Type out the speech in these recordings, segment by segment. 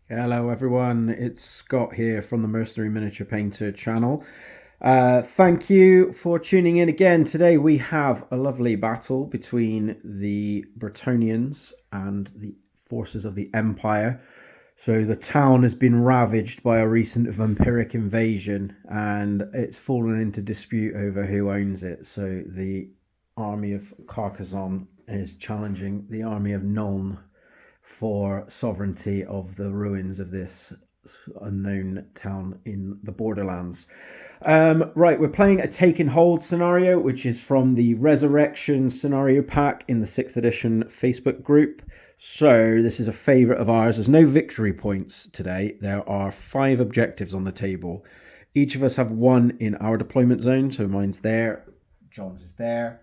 Hello everyone, it's Scott here from the Mercenary Miniature Painter channel. Thank you for tuning in again. Today we have a lovely battle between the Bretonnians and the forces of the Empire. So the town has been ravaged by a recent vampiric invasion and it's fallen into dispute over who owns it. So the army of Carcassonne is challenging the army of Nuln for sovereignty of the ruins of this unknown town in the Borderlands. Right, we're playing a take and hold scenario, which is from the Resurrection scenario pack in the 6th edition Facebook group. So this is a favourite of ours. There's no victory points today. There are 5 objectives on the table. Each of us have 1 in our deployment zone. So mine's there, John's is there.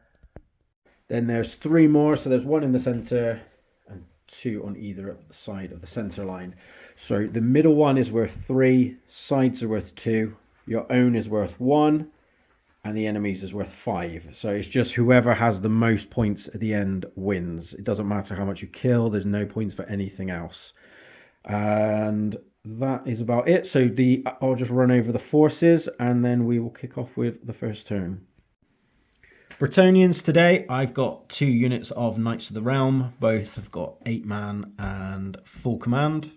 Then there's 3 more. So there's 1 in the centre, 2 on either side of the center line. So the middle one is worth 3, sides are worth 2, your own is worth 1, and the enemy's is worth 5. So it's just whoever has the most points at the end wins. It doesn't matter how much you kill, there's no points for anything else. And that is about it. So I'll just run over the forces and then we will kick off with the first turn. Bretonnians today, I've got 2 units of Knights of the Realm. Both have got 8 man and full command.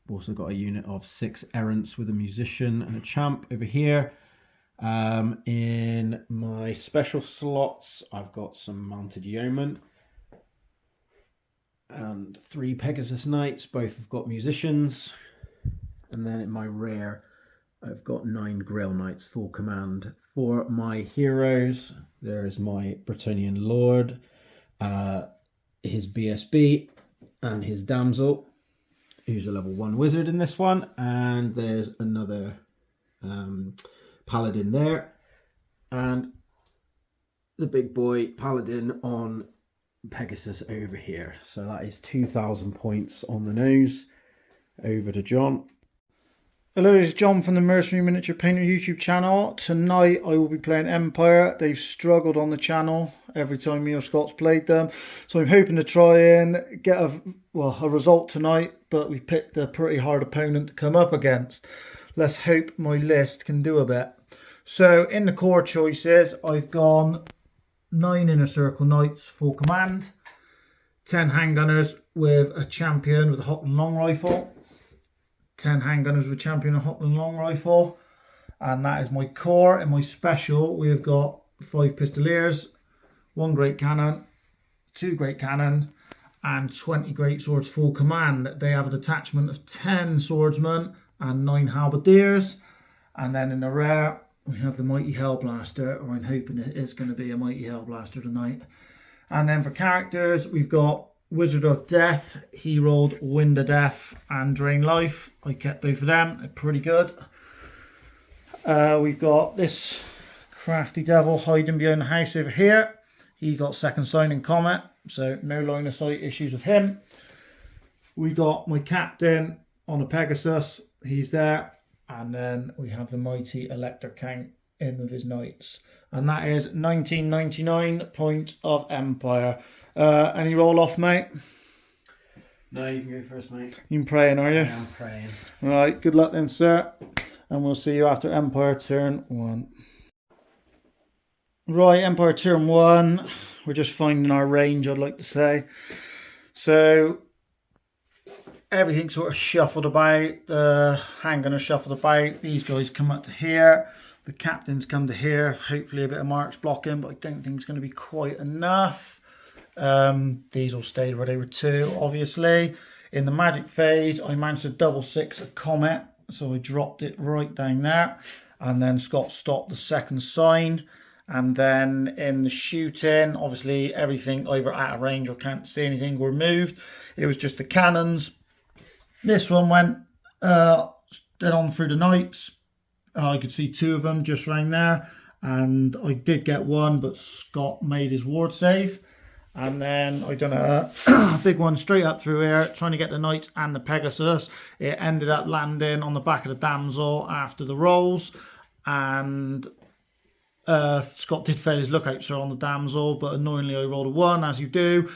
I've also got a unit of 6 errants with a musician and a champ over here. In my special slots, I've got some mounted yeomen and 3 Pegasus Knights. Both have got musicians. And then in my rear, I've got 9 Grail Knights full command. For my heroes, there is my Bretonnian Lord, his BSB, and his Damsel, who's a level 1 wizard in this one. And there's another Paladin there. And the big boy Paladin on Pegasus over here. So that is 2,000 points on the nose. Over to John. Hello, this is John from the Mercenary Miniature Painter YouTube channel. Tonight I will be playing Empire. They've struggled on the channel every time me or Scott's played them. So I'm hoping to try and get a result tonight, but we picked a pretty hard opponent to come up against. Let's hope my list can do a bit. So in the core choices, I've gone 9 Inner Circle Knights full command, 10 handgunners with a champion with a Hoplon long rifle, 10 handgunners with champion and Hoplon long rifle, and that is my core. In my special, we've got 5 pistoliers, 1 great cannon, 2 great cannon, and 20 great swords full command. They have a detachment of 10 swordsmen and 9 halberdiers. And then in the rear, we have the mighty Hellblaster, or I'm hoping it is going to be a mighty Hellblaster tonight. And then for characters, we've got Wizard of Death. He rolled Wind of Death and Drain Life. I kept both of them. They're pretty good. We've got this crafty devil hiding behind the house over here. He got second sign in Comet, so no line of sight issues with him. We got my captain on a Pegasus. He's there. And then we have the mighty Elector Count in with his knights. And that is 1999 points of Empire. Any roll off, mate? No, you can go first, mate. You're praying, are you? Yeah, I'm praying. Right, good luck then, sir. And we'll see you after Empire turn 1. Right, Empire turn 1. We're just finding our range, I'd like to say. So everything sort of shuffled about. The handgunners shuffled about. These guys come up to here. The captains come to here. Hopefully a bit of marks blocking, but I don't think it's going to be quite enough. These all stayed where they were too, obviously. In the magic phase, I managed to double 6 a Comet, so I dropped it right down there. And then Scott stopped the second sign. And then in the shooting, obviously everything either out of range or can't see anything were moved. It was just the cannons. This one went dead on through the knights. I could see 2 of them just round there. And I did get 1, but Scott made his ward save. And then I done a big one straight up through here, trying to get the knights and the Pegasus. It ended up landing on the back of the damsel after the rolls. And Scott did fail his lookout, sir, on the damsel, but annoyingly I rolled a 1, as you do.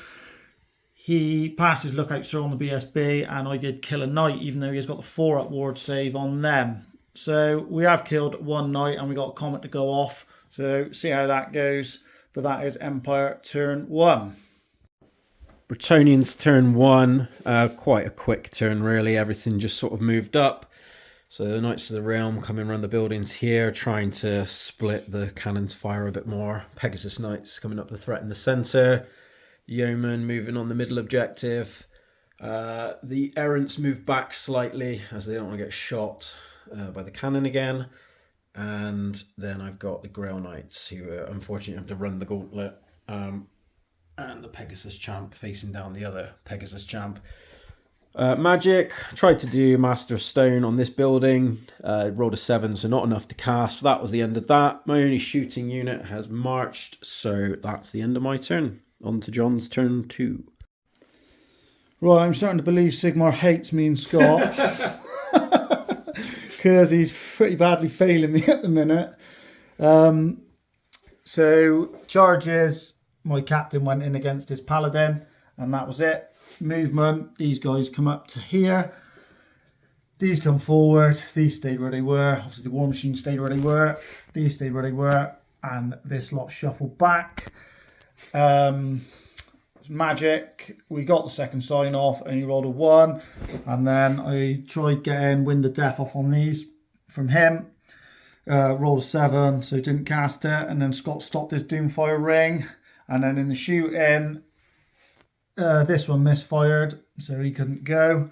He passed his lookout, sir, on the BSB, and I did kill a knight, even though he's got the 4-up ward save on them. So we have killed one knight, and we got a comet to go off. So see how that goes. But that is Empire turn 1. Bretonians turn 1, quite a quick turn really, everything just sort of moved up. So the Knights of the Realm coming around the buildings here, trying to split the cannon's fire a bit more. Pegasus Knights coming up the threat in the centre. Yeoman moving on the middle objective. The Errants move back slightly as they don't want to get shot by the cannon again. And then I've got the Grail Knights who unfortunately have to run the gauntlet. And the Pegasus Champ facing down the other Pegasus Champ. Magic, tried to do Master of Stone on this building, rolled a 7, so not enough to cast. That was the end of that. My only shooting unit has marched, so that's the end of my turn. On to John's turn 2. Right, I'm starting to believe Sigmar hates me and Scott, because he's pretty badly failing me at the minute. So charges, my captain went in against his paladin, and that was it. Movement, these guys come up to here, these come forward, these stayed where they were, obviously the war machine stayed where they were, these stayed where they were, and this lot shuffled back. Magic, we got the second sign off, only rolled a 1, and then I tried getting Wind of Death off on these from him, rolled a 7, so didn't cast it, and then Scott stopped his Doomfire ring, and then in the shooting, this one misfired, so he couldn't go.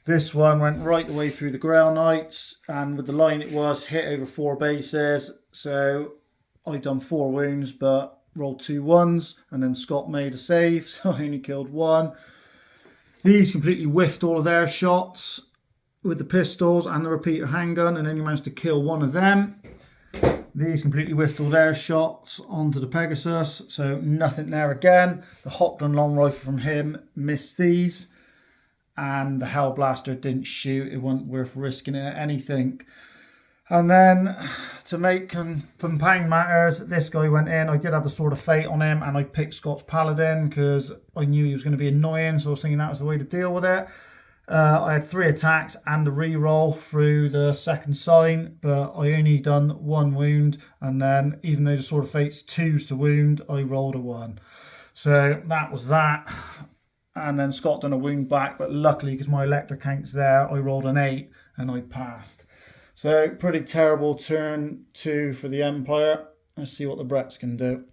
This one went right the way through the Grail Knights, and with the line it was, hit over 4 bases, so I done 4 wounds, but rolled 2 1s, and then Scott made a save, so I only killed 1. These completely whiffed all of their shots with the pistols and the repeater handgun, and only managed to kill 1 of them. These completely whiffed all their shots onto the Pegasus, so nothing there again. The Hopgun long rifle from him missed these, and the Hellblaster didn't shoot. It wasn't worth risking it anything. And then, to make compound matters, this guy went in. I did have the Sword of Fate on him, and I picked Scott's Paladin because I knew he was going to be annoying, so I was thinking that was the way to deal with it. I had 3 attacks and a re-roll through the second sign, but I only done 1 wound, and then even though the Sword of Fate's 2s to wound, I rolled a 1. So that was that. And then Scott done a wound back, but luckily because my electric count's there, I rolled an 8 and I passed. So pretty terrible turn 2 for the Empire. Let's see what the Brets can do.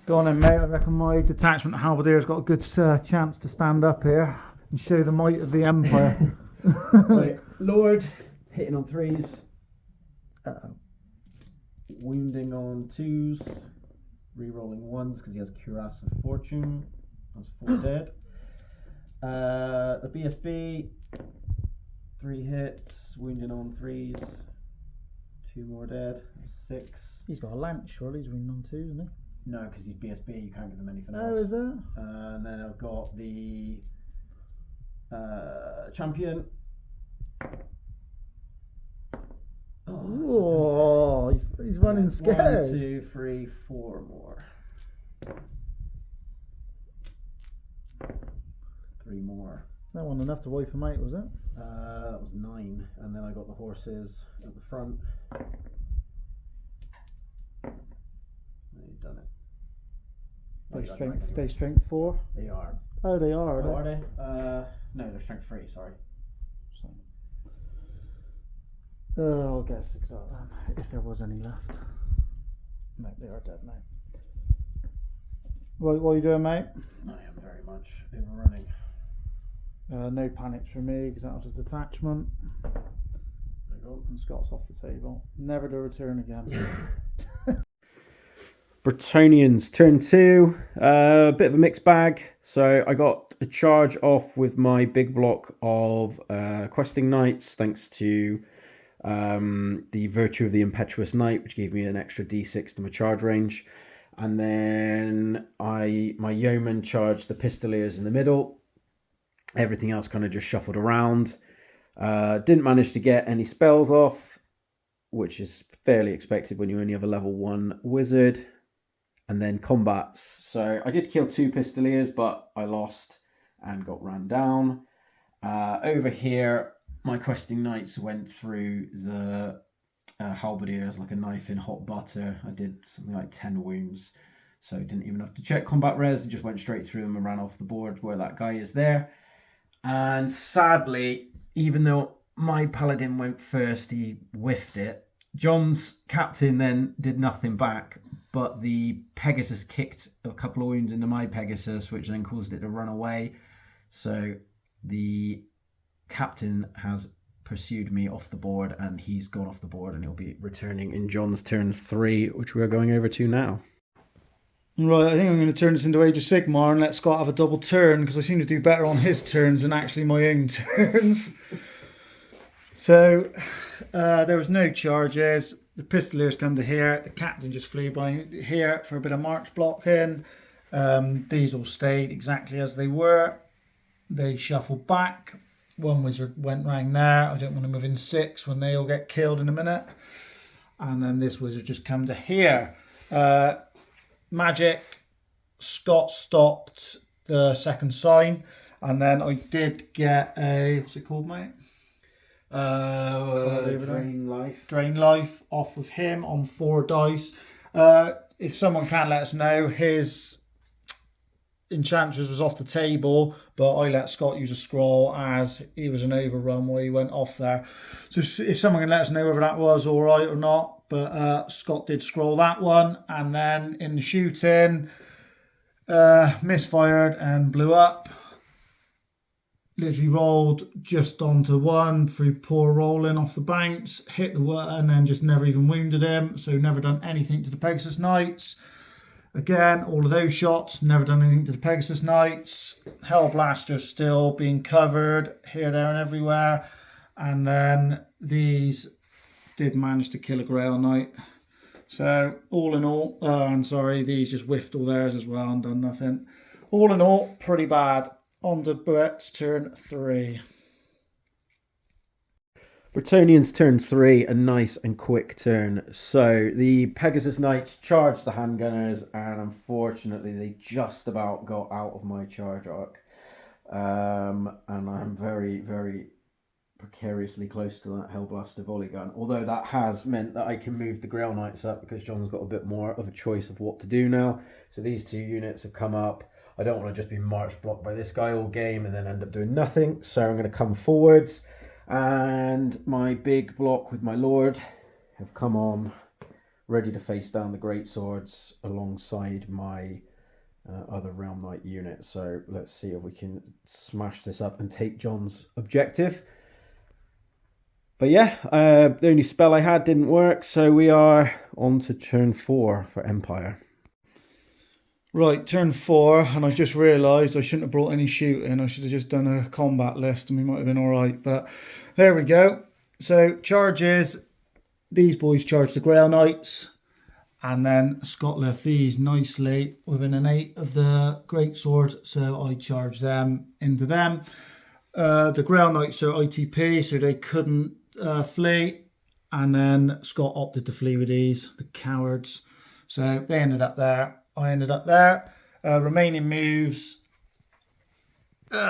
Go on then, mate. I reckon my detachment halberdier's got a good chance to stand up here and show the might of the Empire. Right, Lord, hitting on 3s, wounding on 2s, re-rolling 1s because he has Cuirass of Fortune. That's 4 dead. The BSB, 3 hits, wounding on 3s, 2 more dead, 6. He's got a lance, surely he's wounding on 2, isn't he? No, because he's BSB, you can't give them anything else. Oh, is it? And then I've got the champion. Oh, he's running scared. 1, 2, 3, 4 more. 3 more. That wasn't enough to wipe him out, was it? That was 9, and then I got the horses at the front. They've done it. They strength 4. They are. Oh, they are. Oh, are they? No, they're strength 3. Sorry. I'll guess if there was any left. No, they are dead now. What are you doing, mate? I am very much overrunning. No panics for me because that was a detachment. There you go. And Scott's off the table. Never to return again. Bretonians turn 2. A bit of a mixed bag. So I got a charge off with my big block of questing knights, thanks to the Virtue of the Impetuous Knight, which gave me an extra d6 to my charge range. And then my yeoman charged the pistoliers in the middle. Everything else kind of just shuffled around. Didn't manage to get any spells off. which is fairly expected when you only have a level 1 wizard. And then combats. So I did kill 2 pistoliers, but I lost and got ran down. Over here, my questing knights went through the halberdiers like a knife in hot butter. I did something like 10 wounds, so didn't even have to check combat res. I just went straight through them and ran off the board where that guy is there. And sadly, even though my paladin went first, he whiffed it. John's captain then did nothing back, but the Pegasus kicked a couple of wounds into my Pegasus, which then caused it to run away. So the captain has pursued me off the board, and he's gone off the board, and he'll be returning in John's turn 3, which we are going over to now. Right, I think I'm going to turn this into Age of Sigmar and let Scott have a double turn, because I seem to do better on his turns than actually my own turns. So there was no charges. The pistoliers come to here. The captain just flew by here for a bit of march blocking. These all stayed exactly as they were. They shuffled back. One wizard went round there. I don't want to move in 6 when they all get killed in a minute. And then this wizard just come to here. Magic. Scott stopped the second sign. And then I did get a... What's it called, mate? Drain life off of him on 4 dice. If someone can let us know, his Enchantress was off the table, but I let Scott use a scroll as he was an overrun while he went off there. So if someone can let us know whether that was all right or not, but Scott did scroll that one, and then in the shooting, misfired and blew up. Literally rolled just onto 1 through poor rolling off the bounce, hit the one, and then just never even wounded him. So never done anything to the Pegasus Knights. Again, all of those shots, never done anything to the Pegasus Knights. Hellblaster's still being covered here, there, and everywhere. And then these did manage to kill a Grail Knight. So all in all, and sorry, these just whiffed all theirs as well and done nothing. All in all, pretty bad. On to Brett's turn 3. Bretonnian's turn 3, a nice and quick turn. So the Pegasus Knights charged the handgunners, and unfortunately they just about got out of my charge arc. And I'm very, very precariously close to that Hellblaster volley gun. Although that has meant that I can move the Grail Knights up, because John's got a bit more of a choice of what to do now. So these 2 units have come up. I don't want to just be march blocked by this guy all game and then end up doing nothing. So I'm going to come forwards, and my big block with my Lord have come on, ready to face down the great swords alongside my other Realm Knight unit. So let's see if we can smash this up and take John's objective. But yeah, the only spell I had didn't work, so we are on to turn 4 for Empire. Right, turn 4, and I just realised I shouldn't have brought any shooting. I should have just done a combat list and we might have been alright, but there we go. So charges, these boys charge the Grail Knights, and then Scott left these nicely within an 8 of the Great Sword, so I charged them into them. The Grail Knights are ITP, so they couldn't flee, and then Scott opted to flee with these, the cowards. So they ended up there. I ended up there. Remaining moves,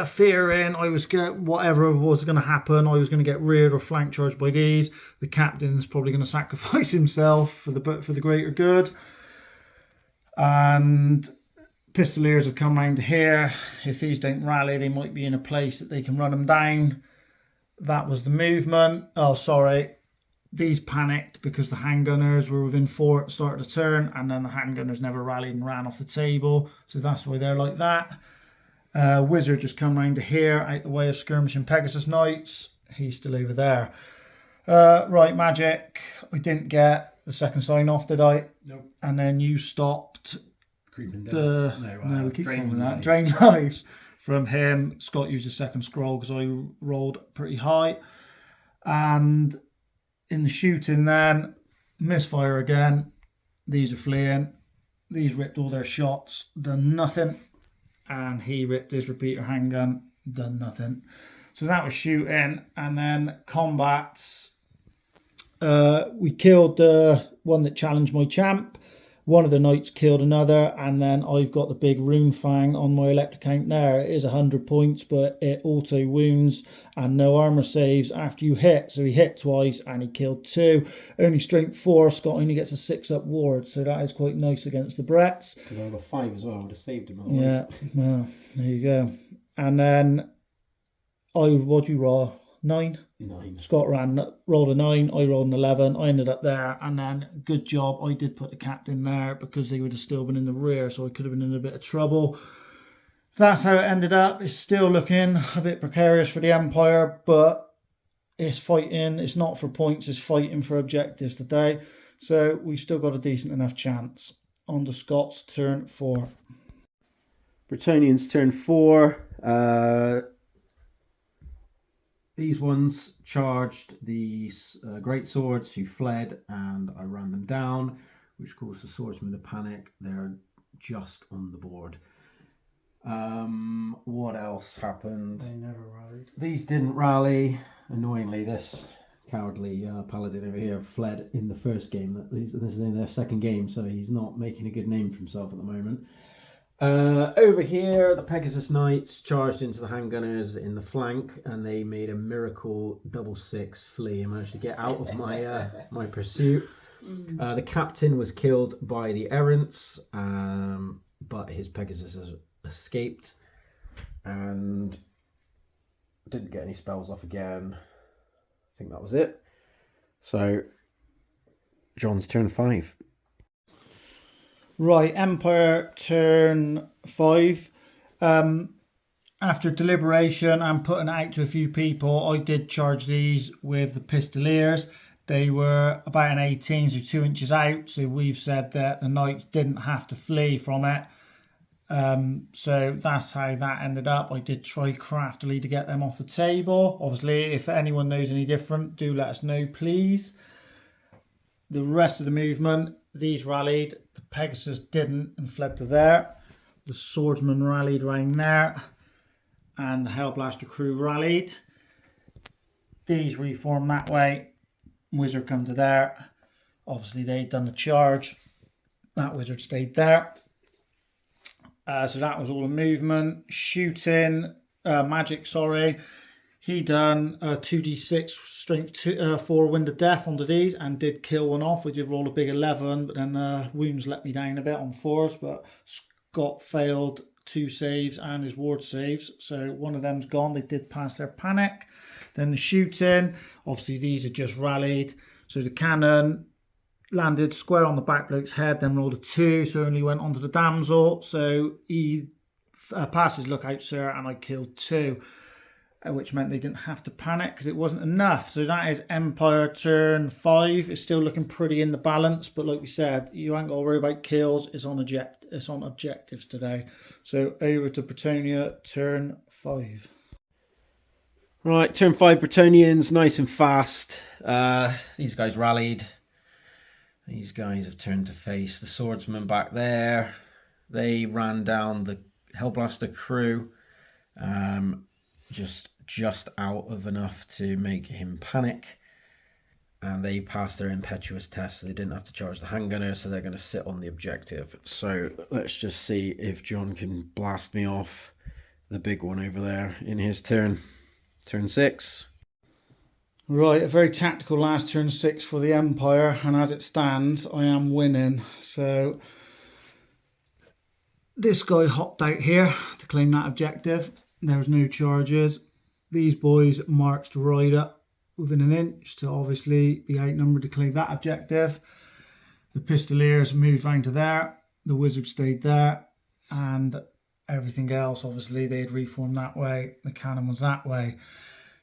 fearing I was whatever was going to happen, I was going to get reared or flank charged by these. The captain's probably going to sacrifice himself for the greater good. And pistoliers have come round to here. If these don't rally, they might be in a place that they can run them down. That was the movement. Oh, sorry. These panicked because the handgunners were within 4 at the start of the turn, and then the handgunners never rallied and ran off the table, so that's why they're like that. Wizard just come round to here, out the way of skirmishing Pegasus Knights. He's still over there. Right, Magic. I didn't get the second sign off, did I? Nope. And then you stopped Creeping down. No, we keep calling that. Life. Drain life from him. Scott used his second scroll because I rolled pretty high. And in the shooting then, misfire again. These are fleeing. These ripped all their shots, done nothing. And he ripped his repeater handgun, done nothing. So that was shooting. And then combats. We killed the one that challenged my champ. One of the knights killed another, and then I've got the big rune fang on my electric count there. It is 100 points, but it auto wounds and no armor saves after you hit. So he hit twice and he killed 2. Only strength 4. Scott only gets a 6-up ward, so that is quite nice against the Brets. Because I got 5 as well, I would have saved him otherwise. Yeah, well, there you go. And then what'd you roll? 9? 9. Scott rolled a 9, I rolled an 11, I ended up there, and then good job, I did put the captain there because they would have still been in the rear, so I could have been in a bit of trouble. That's how it ended up. It's still looking a bit precarious for the Empire, but it's fighting, it's not for points, it's fighting for objectives today, so we've still got a decent enough chance. On to Scott's turn 4. Bretonnians turn 4. These ones charged the great swords who fled, and I ran them down, which caused the swordsmen to panic. They're just on the board. What else happened? They never rallied. These didn't rally. Annoyingly, this cowardly paladin over here fled in the first game. This is in their second game, so he's not making a good name for himself at the moment. Over here, the Pegasus Knights charged into the handgunners in the flank, and they made a miracle double 6 flee and managed to get out of my my pursuit. The captain was killed by the errants, but his Pegasus has escaped and didn't get any spells off again. I think that was it. So, John's turn 5. Right, Empire turn 5. After deliberation and putting it out to a few people, I did charge these with the Pistoliers. They were about an 18, so 2 inches out. So we've said that the knights didn't have to flee from it. So that's how that ended up. I did try craftily to get them off the table. Obviously, if anyone knows any different, do let us know, please. The rest of the movement, these rallied. The Pegasus didn't and fled to there. The swordsman rallied round there, and the Hellblaster crew rallied. These reformed that way. Wizard come to there. Obviously, they'd done the charge. That wizard stayed there. So that was all the movement. Shooting, magic, sorry. He done 2d6 strength 4 wind of death onto these and did kill one off. We did roll a big 11, but then wounds let me down a bit on 4s. But Scott failed 2 saves and his ward saves, so one of them's gone. They did pass their panic. Then the shooting, obviously these had just rallied. So the cannon landed square on the back bloke's head, then rolled a 2, so only went onto the damsel. So he passed his lookout, sir, and I killed 2. Which meant they didn't have to panic because it wasn't enough. So that is Empire turn 5. It's still looking pretty in the balance, but like we said, you ain't got to worry about kills. It's on objectives today. So over to Bretonnia turn 5. Right, turn 5 Bretonnians, nice and fast. These guys rallied. These guys have turned to face the swordsman back there. They ran down the Hellblaster crew. Just out of enough to make him panic, and they passed their impetuous test, so they didn't have to charge the handgunner, so they're going to sit on the objective. So let's just see if John can blast me off the big one over there in his turn 6. Right, a very tactical last turn 6 for the Empire, and as it stands, I am winning. So this guy hopped out here to claim that objective. There was no charges. These boys marched right up within an inch to obviously be outnumbered to claim that objective. The Pistoliers moved round to there. The wizard stayed there. And everything else, obviously, they had reformed that way. The cannon was that way.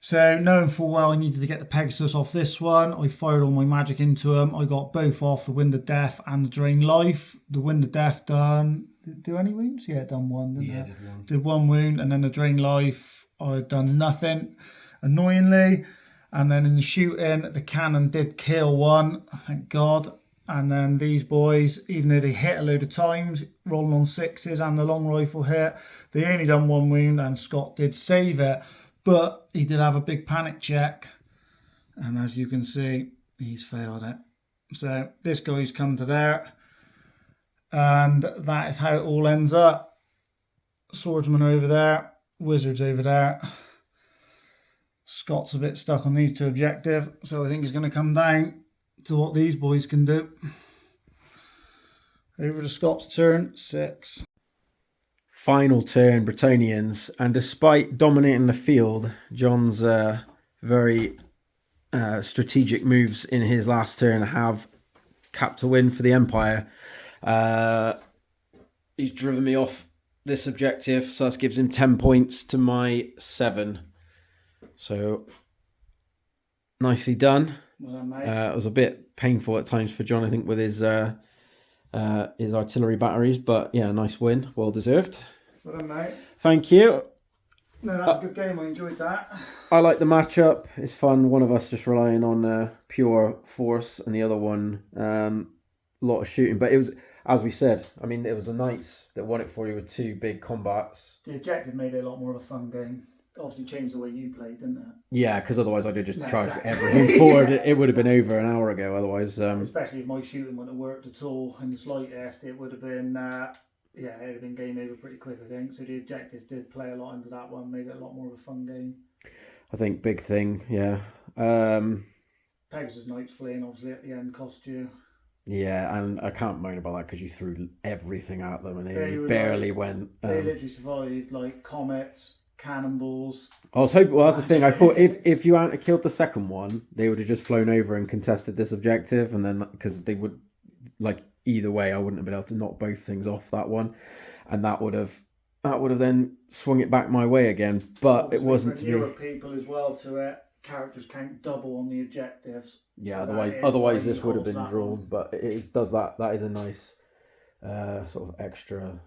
So knowing full well I needed to get the Pegasus off this one, I fired all my magic into him. I got both off the Wind of Death and the Drain Life. The Wind of Death done... Did it do any wounds? Yeah, it done one, didn't it? Did one. Did one wound, and then the Drain Life, I'd done nothing, annoyingly. And then in the shooting, the cannon did kill one, thank God. And then these boys, even though they hit a load of times, rolling on 6s and the long rifle hit, they only done one wound, and Scott did save it. But he did have a big panic check. And as you can see, He's failed it. So this guy's come to there. And that is how it all ends up. Swordsman over there. Wizards over there. Scott's a bit stuck on these two objectives. So I think he's going to come down to what these boys can do. Over to Scott's turn. 6. Final turn, Bretonnians, and despite dominating the field, John's very strategic moves in his last turn have capped a win for the Empire. He's driven me off this objective, so that gives him 10 points to my 7. So nicely done. Well done, mate. It was a bit painful at times for John, I think, with his artillery batteries, but yeah, nice win, well deserved. Well done, mate. Thank you. No, that's a good game. I enjoyed that. I like the matchup. It's fun. One of us just relying on pure force, and the other one a lot of shooting. But it was, as we said, I mean, it was the Knights that won it for you with 2 big combats. The objective made it a lot more of a fun game. Obviously changed the way you played, didn't it? Yeah, because otherwise I'd have just charged exactly. everything forward. It would have been over an hour ago. Otherwise, especially if my shooting wouldn't have worked at all in the slightest, it would have been it would have been game over pretty quick, I think. So the objective did play a lot into that one, made it a lot more of a fun game. I think big thing, yeah. Pegasus Knights fleeing obviously at the end cost you. Yeah, and I can't moan about that because you threw everything at them and they were barely went. They literally survived like comets, cannonballs. I was hoping. Well, that's the thing. I thought if you hadn't killed the second one, they would have just flown over and contested this objective, and then because they would, like, either way, I wouldn't have been able to knock both things off that one, and that would have then swung it back my way again. But obviously, it wasn't to be. Newer people as well to it. Characters count double on the objectives. Yeah, so otherwise this would have been drawn. But it does that. That is a nice sort of extra.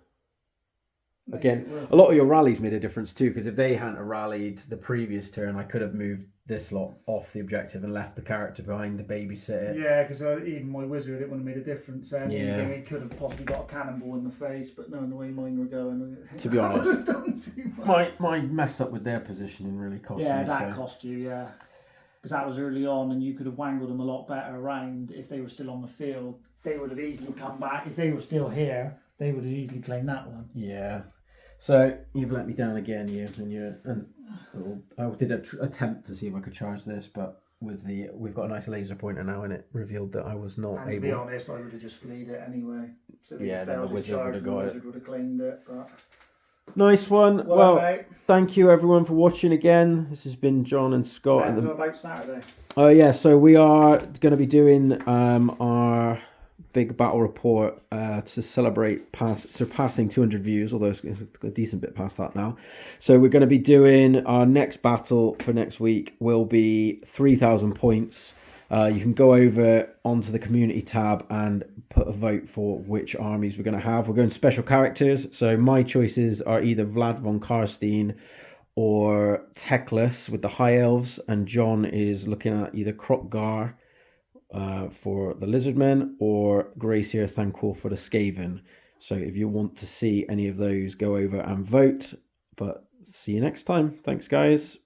Again, a lot of your rallies made a difference too, because if they hadn't rallied the previous turn, I could have moved this lot off the objective and left the character behind to babysit it. Yeah, because even my wizard, it wouldn't have made a difference then. Yeah. He could have possibly got a cannonball in the face, but knowing the way mine were going, to be honest, done too much. my mess up with their positioning really cost me. Yeah, that cost you, yeah. Because that was early on, and you could have wangled them a lot better around if they were still on the field. They would have easily come back. If they were still here, they would have easily claimed that one. Yeah. So you've let me down again, I did attempt to see if I could charge this, but we've got a nice laser pointer now, and it revealed that I was not able. And to be honest, I would have just fleed it anyway. So yeah, then the wizard would have got it. The wizard would have claimed it, but. Nice one. Well, thank you everyone for watching again. This has been John and Scott. And about Saturday. Oh yeah, so we are going to be doing our big battle report to celebrate surpassing 200 views, although it's a decent bit past that now. So we're going to be doing our next battle for next week will be 3,000 points. You can go over onto the community tab and put a vote for which armies we're going to have. We're going special characters. So my choices are either Vlad von Karstein or Teclis with the High Elves, and John is looking at either Krokgar for the Lizardmen or Gracier Thankor for the Skaven. So if you want to see any of those, go over and vote. But see you next time. Thanks, guys.